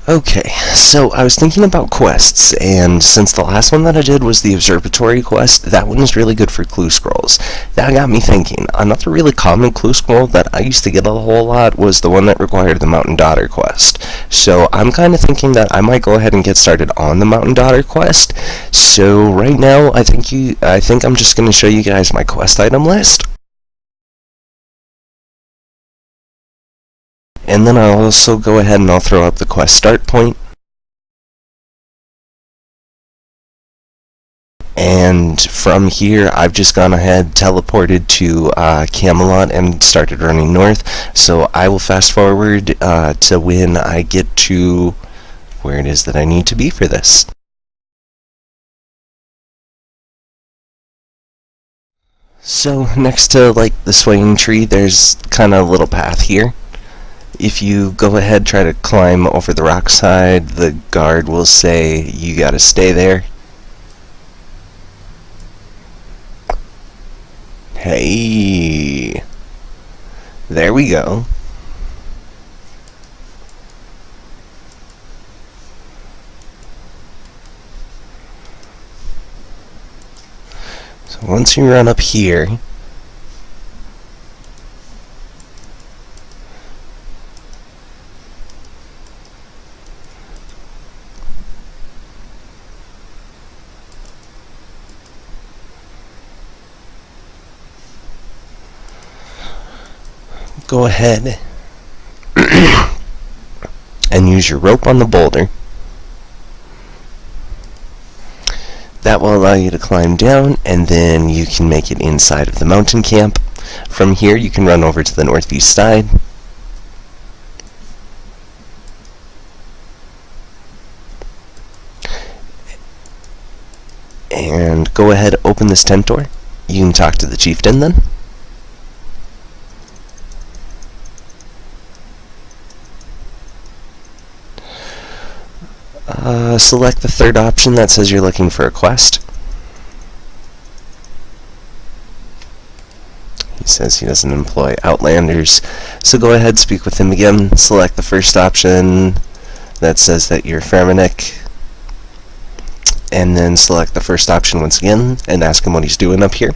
Okay, so I was thinking about quests, and since the last one that I did was the Observatory quest, that one is really good for clue scrolls. That got me thinking. Another really common clue scroll that I used to get a whole lot was the one that required the Mountain Daughter quest. So I'm kind of thinking that I might go ahead and get started on the Mountain Daughter quest. So right now, I think I'm just going to show you guys my quest item list. And then I'll also go ahead and I'll throw up the quest start point. And from here, I've just gone ahead, teleported to Camelot and started running north. So I will fast forward to when I get to where it is that I need to be for this. So next to like the swaying tree, there's kind of a little path here. If you go ahead, try to climb over the rock side, the guard will say you gotta stay there. Hey, there we go. So once you run up here, go ahead and use your rope on the boulder. That will allow you to climb down, and then you can make it inside of the mountain camp. From here, you can run over to the northeast side. And go ahead, open this tent door. You can talk to the chieftain then. Select the third option that says you're looking for a quest. He says he doesn't employ outlanders, so go ahead, speak with him again. Select the first option that says that you're Ferminic, and then select the first option once again and ask him what he's doing up here.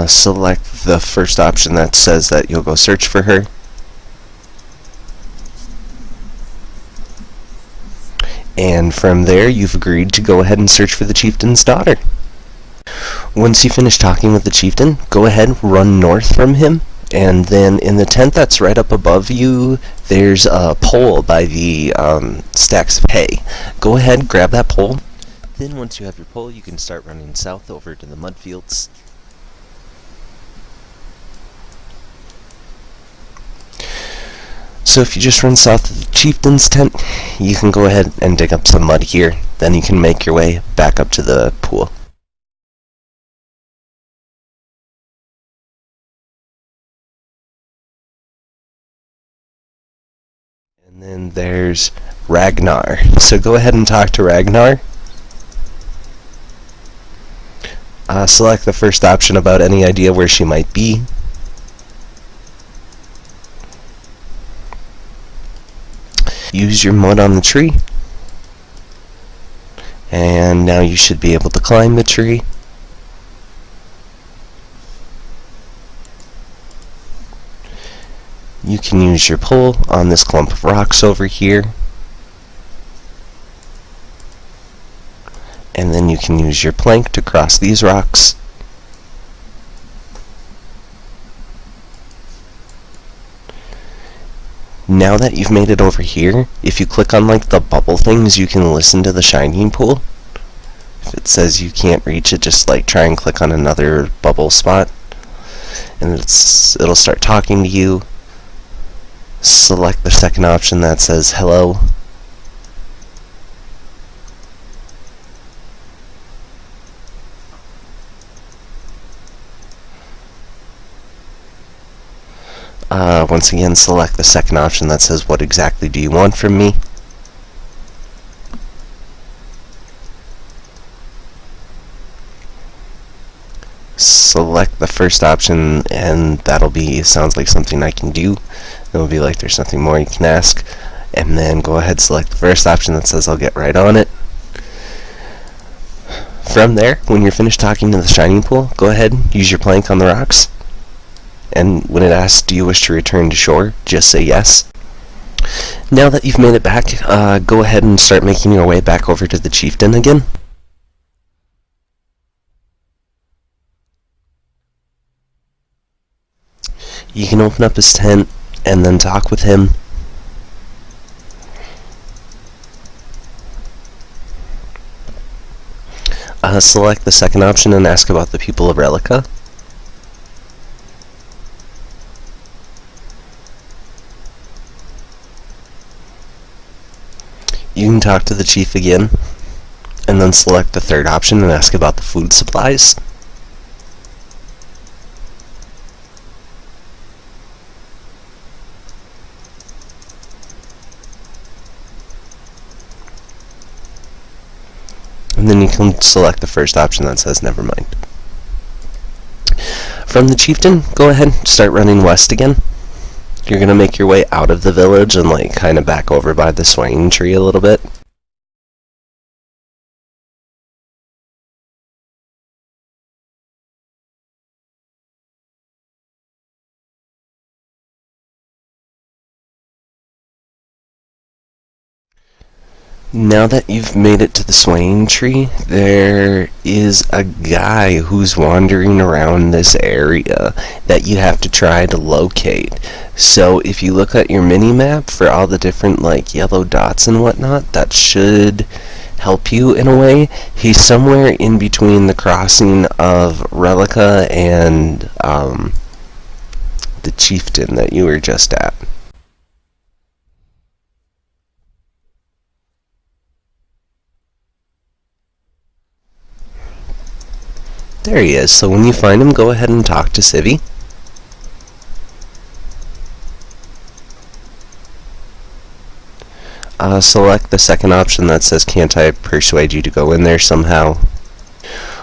Select the first option that says that you'll go search for her. And from there, you've agreed to go ahead and search for the chieftain's daughter. Once you finish talking with the chieftain, go ahead, run north from him, and then in the tent that's right up above you, there's a pole by the stacks of hay. Go ahead, grab that pole. Then once you have your pole, you can start running south over to the mud fields. So if you just run south of the chieftain's tent, you can go ahead and dig up some mud here. Then you can make your way back up to the pool. And then there's Ragnar. So go ahead and talk to Ragnar. Select the first option about any idea where she might be. Use your mud on the tree, and now you should be able to climb the tree. You can use your pole on this clump of rocks over here, and then you can use your plank to cross these rocks. Now that you've made it over here, if you click on like the bubble things, you can listen to the shining pool. If it says you can't reach it, just like try and click on another bubble spot, and it'll start talking to you. Select the second option that says hello. Once again, select the second option that says what exactly do you want from me. select the first option, and that'll be, sounds like something I can do. It'll be like there's nothing more you can ask. And then go ahead, select the first option that says I'll get right on it. From there, when you're finished talking to the shining pool, go ahead, use your plank on the rocks. And when it asks, do you wish to return to shore, just say yes. Now that you've made it back, go ahead and start making your way back over to the chieftain again. You can open up his tent and then talk with him. Select the second option and ask about the people of Relica. You can talk to the chief again, and then select the third option and ask about the food supplies. And then you can select the first option that says never mind. From the chieftain, go ahead and start running west again. You're going to make your way out of the village and like kind of back over by the swaying tree a little bit. Now that you've made it to the swaying tree, there is a guy who's wandering around this area that you have to try to locate. So if you look at your mini-map for all the different like yellow dots and whatnot, that should help you in a way. He's somewhere in between the crossing of Relica and the chieftain that you were just at. There he is. So when you find him, go ahead and talk to Civi. Select the second option that says, can't I persuade you to go in there somehow?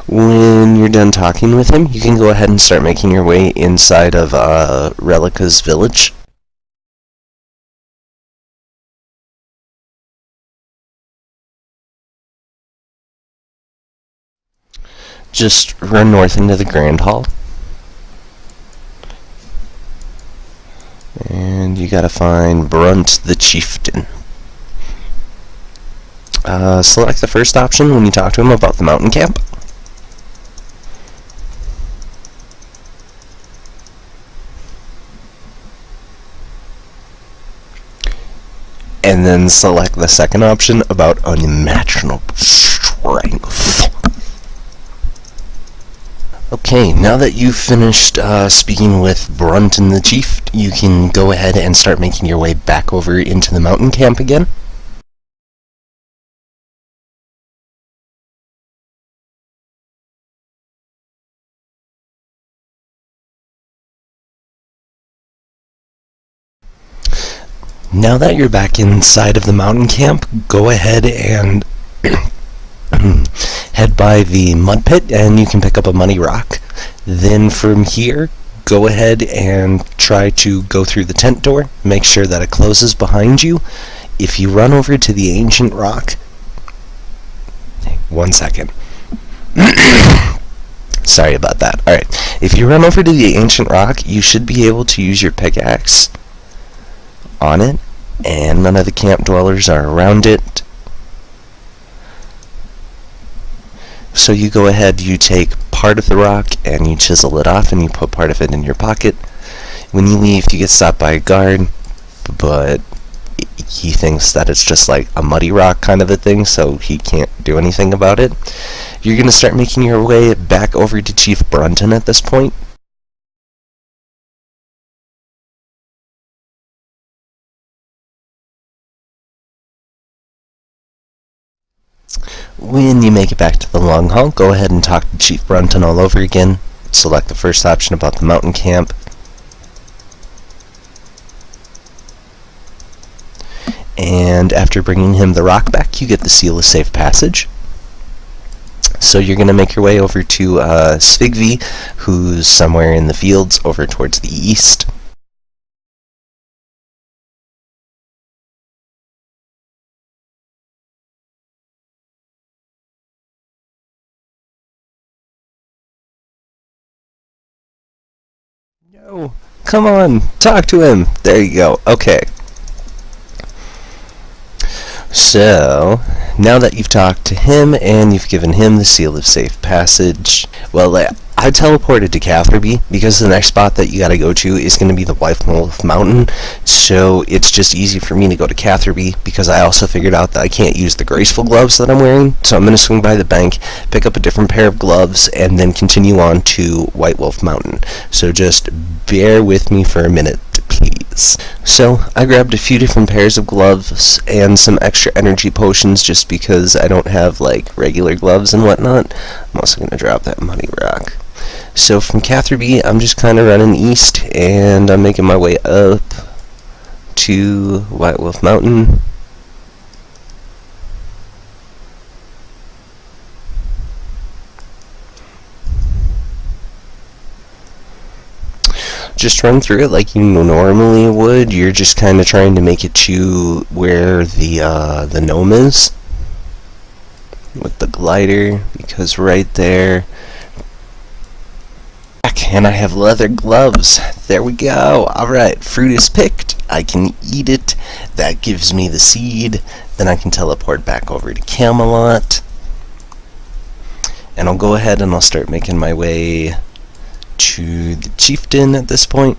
When you're done talking with him, you can go ahead and start making your way inside of Relica's village. Just run north into the Grand Hall. And you gotta find Brunt the Chieftain. Select the first option when you talk to him about the mountain camp. And then select the second option about unimaginable strength. Okay, now that you've finished speaking with Brunt and the Chief, you can go ahead and start making your way back over into the mountain camp again. Now that you're back inside of the mountain camp, go ahead and head by the mud pit and you can pick up a muddy rock. Then from here, go ahead and try to go through the tent door. Make sure that it closes behind you. If you run over to the ancient rock... 1 second. Sorry about that. Alright, if you run over to the ancient rock, you should be able to use your pickaxe on it, and none of the camp dwellers are around it. So you go ahead, you take part of the rock and you chisel it off and you put part of it in your pocket. When you leave, you get stopped by a guard, but he thinks that it's just like a muddy rock kind of a thing, so he can't do anything about it. You're going to start making your way back over to Chief Brunton at this point. When you make it back to the long haul, go ahead and talk to Chief Brunton all over again. Select the first option about the mountain camp. And after bringing him the rock back, you get the seal of safe passage. So you're going to make your way over to Svigvi, who's somewhere in the fields over towards the east. No, come on, talk to him. There you go. Okay. So, now that you've talked to him and you've given him the seal of safe passage, well, I teleported to Catherby because the next spot that you gotta go to is gonna be the Wolf Mountain, so it's just easy for me to go to Catherby because I also figured out that I can't use the graceful gloves that I'm wearing, so I'm gonna swing by the bank, pick up a different pair of gloves, and then continue on to White Wolf Mountain. So just bear with me for a minute, please. So, I grabbed a few different pairs of gloves and some extra energy potions just because I don't have, like, regular gloves and whatnot. I'm also going to drop that muddy rock. So, from Catherby, I'm just kind of running east, and I'm making my way up to White Wolf Mountain. Just run through it like you normally would. You're just kind of trying to make it to where the gnome is with the glider, because right there. And I have leather gloves. There we go. Alright, fruit is picked. I can eat it. That gives me the seed. Then I can teleport back over to Camelot. And I'll go ahead and I'll start making my way to the chieftain at this point.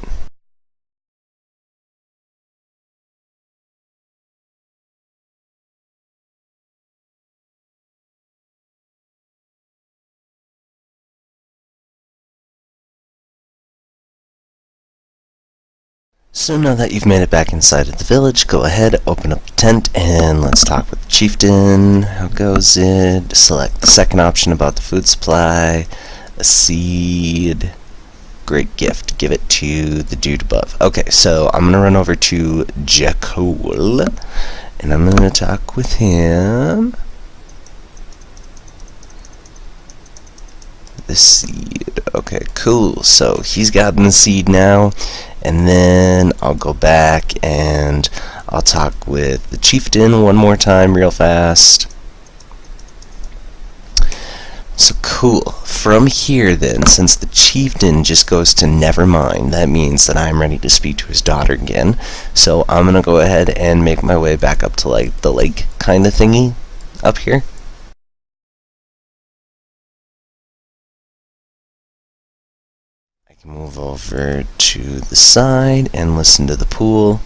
So now that you've made it back inside of the village, go ahead, open up the tent, and let's talk with the chieftain. How goes it? Select the second option about the food supply. A seed. Great gift. Give it to the dude above. Okay, so I'm going to run over to JaGeX, and I'm going to talk with him. The seed. Okay, cool. So he's gotten the seed now. And then I'll go back and I'll talk with the chieftain one more time real fast. So cool. From here then, since the chieftain just goes to never mind, that means that I'm ready to speak to his daughter again. So I'm going to go ahead and make my way back up to like the lake kind of thingy up here. Move over to the side and listen to the pool.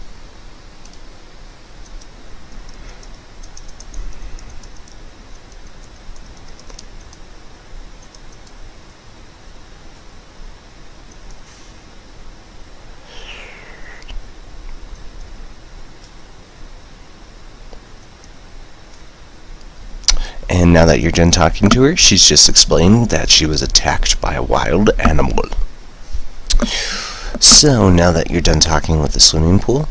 And now that you're done talking to her, she's just explained that she was attacked by a wild animal. So, now that you're done talking with the swimming pool,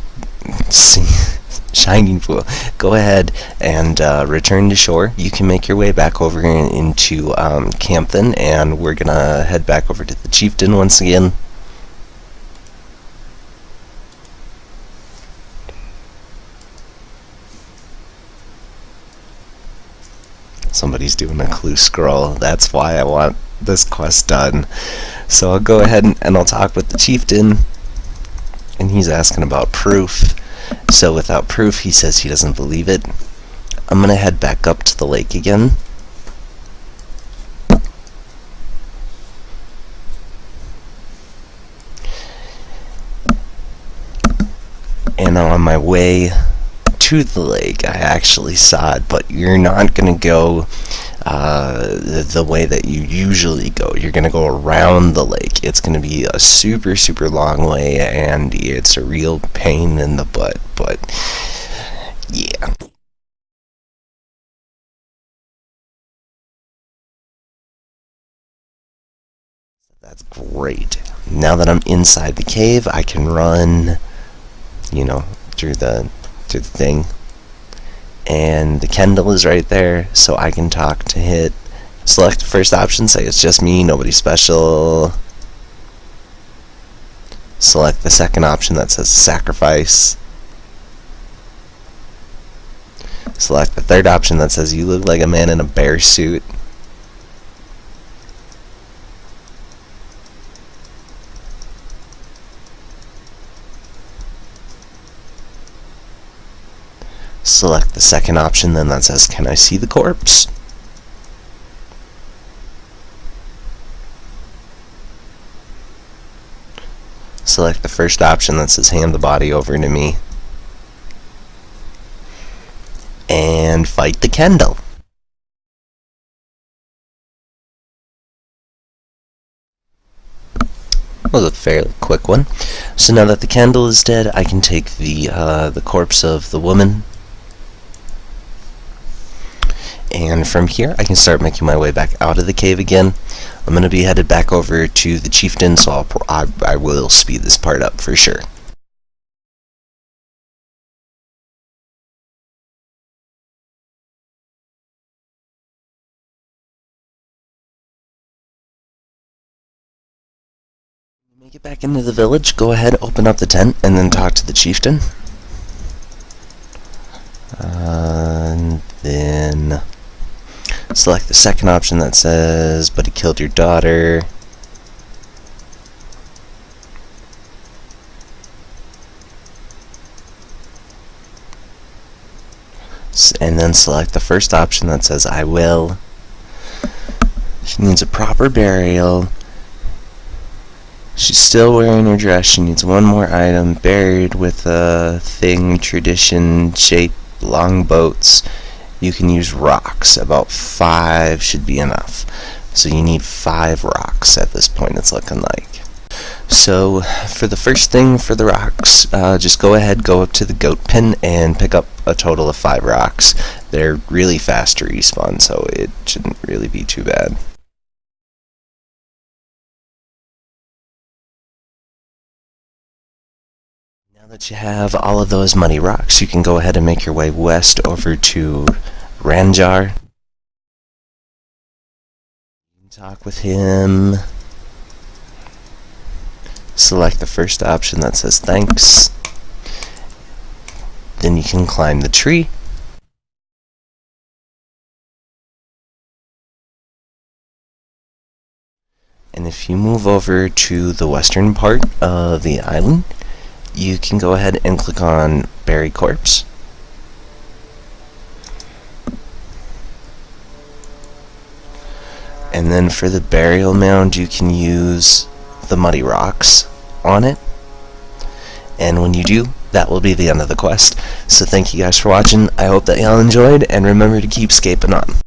shining pool, go ahead and return to shore. You can make your way back over into Campton, and we're gonna head back over to the chieftain once again. Somebody's doing a clue scroll. That's why I want this quest done. So I'll go ahead and I'll talk with the chieftain, and he's asking about proof. So without proof, he says he doesn't believe it. I'm gonna head back up to the lake again. And on my way to the lake, I actually saw it, but you're not gonna go the way that you usually go. You're gonna go around the lake. It's gonna be a super long way, and it's a real pain in the butt, but yeah. That's great. Now that I'm inside the cave, I can run, through the thing. And the Kendall is right there, so I can talk to it. Select the first option, say it's just me, nobody special. Select the second option that says sacrifice. Select the third option that says you look like a man in a bear suit. Select the second option then that says can I see the corpse? Select the first option that says hand the body over to me. And fight the Kendall. That was a fairly quick one. So now that the candle is dead, I can take the corpse of the woman, and from here I can start making my way back out of the cave again. I'm going to be headed back over to the chieftain, so I will speed this part up for sure. Make it back into the village, go ahead, open up the tent, and then talk to the chieftain. And then select the second option that says, but he killed your daughter. And then select the first option that says, I will. She needs a proper burial. She's still wearing her dress. She needs one more item, buried with a thing, tradition, shape, long boats. You can use rocks. About 5 should be enough. So you need 5 rocks at this point, it's looking like. So for the first thing for the rocks, just go ahead, go up to the goat pen and pick up a total of 5 rocks. They're really fast to respawn, so it shouldn't really be too bad. Now that you have all of those muddy rocks, you can go ahead and make your way west over to Ranjar. You can talk with him. Select the first option that says thanks. Then you can climb the tree. And if you move over to the western part of the island, you can go ahead and click on Bury Corpse. And then for the burial mound, you can use the muddy rocks on it. And when you do, that will be the end of the quest. So thank you guys for watching. I hope that y'all enjoyed, and remember to keep scaping on.